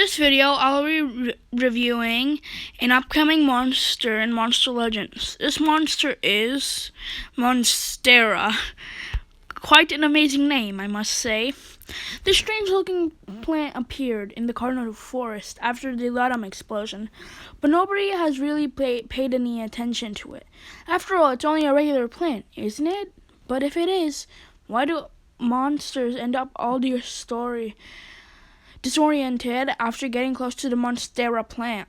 This video, I'll be reviewing an upcoming monster in Monster Legends. This monster is Monstera. Quite an amazing name, I must say. This strange-looking plant appeared in the Cardinal Forest after the Latam explosion, but nobody has really paid any attention to it. After all, it's only a regular plant, isn't it? But if it is, why do monsters end up all their story disoriented after getting close to the Monstera plant?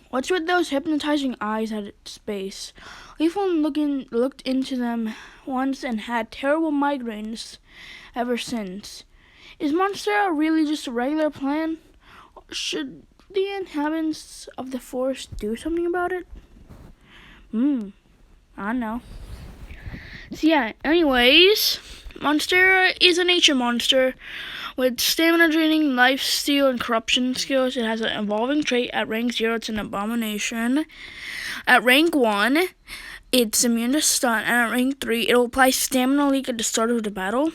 What's with those hypnotizing eyes at its base? We've only looked into them once and had terrible migraines ever since. Is Monstera really just a regular plant? Should the inhabitants of the forest do something about it? I don't know. So yeah, anyways, Monstera is a nature monster with stamina draining, life steal, and corruption skills. It has an evolving trait. At rank 0, it's an abomination. At rank 1, it's immune to stun. And at rank 3, it'll apply stamina leak at the start of the battle.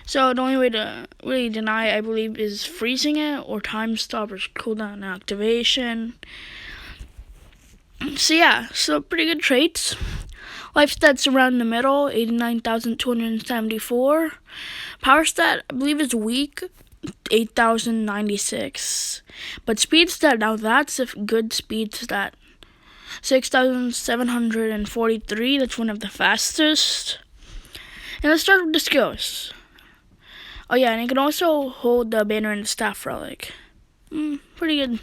So the only way to really deny, I believe, is freezing it or time stop or cooldown and activation. So yeah, so pretty good traits. Life stats around the middle, 89,274. Power stat, I believe, is weak, 8,096. But speed stat, now that's a good speed stat. 6,743, that's one of the fastest. And let's start with the skills. Oh yeah, and it can also hold the banner and the staff relic. Pretty good.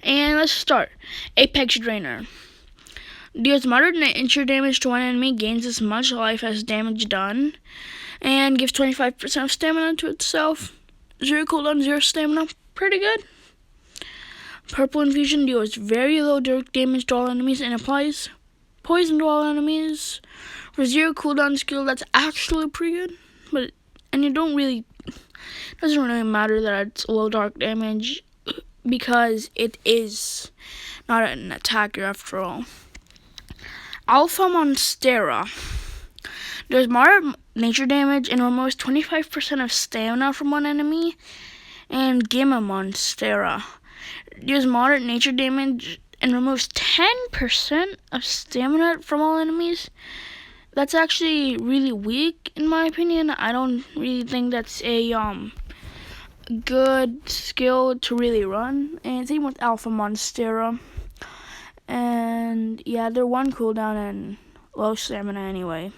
And let's start. Apex Drainer. Deals moderate nature damage to one enemy, gains as much life as damage done, and gives 25% of stamina to itself. 0 cooldown, 0 stamina. Pretty good. Purple Infusion deals very low direct damage to all enemies and applies poison to all enemies. For 0 cooldown skill, that's actually pretty good. And it doesn't really matter that it's low dark damage because it is not an attacker after all. Alpha Monstera does moderate nature damage and removes 25% of stamina from one enemy. And Gamma Monstera deals moderate nature damage and removes 10% of stamina from all enemies. That's actually really weak in my opinion. I don't really think that's a good skill to really run. And same with Alpha Monstera. And yeah, they're 1 cooldown and low stamina anyway.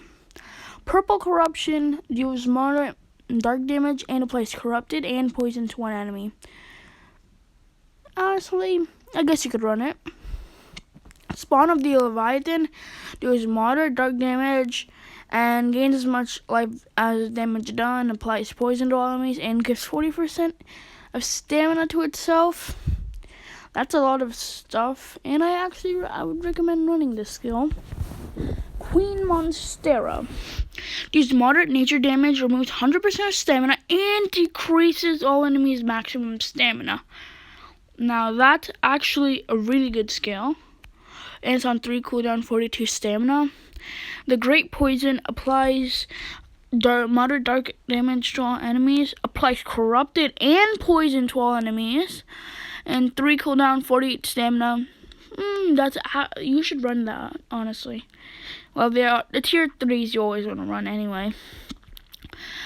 Purple Corruption deals moderate dark damage and applies corrupted and poison to one enemy. Honestly, I guess you could run it. Spawn of the Leviathan deals moderate dark damage and gains as much life as damage done, applies poison to all enemies, and gives 40% of stamina to itself. That's a lot of stuff, and I would recommend running this skill. Queen Monstera deals moderate nature damage, removes 100% of stamina, and decreases all enemies' maximum stamina. Now, that's actually a really good skill, and it's on 3 cooldown, 42 stamina. The Great Poison applies moderate dark damage to all enemies, applies corrupted and poison to all enemies, and 3 cooldown, 48 stamina. You should run that, honestly. Well, the tier 3s you always want to run anyway.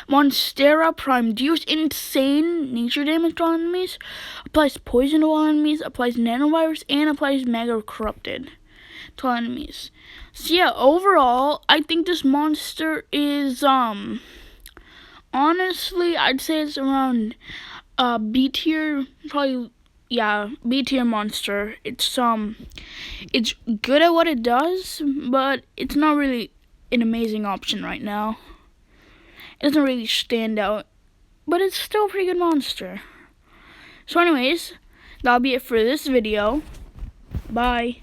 Monstera Prime deals insane nature damage to all enemies, applies poison to all enemies, applies nanovirus, and applies mega corrupted to all enemies. So yeah, overall, I think this monster is honestly, I'd say it's around B tier, probably. Yeah, B tier monster. It's good at what it does, but it's not really an amazing option right now. It doesn't really stand out, but it's still a pretty good monster. So anyways, that'll be it for this video. Bye.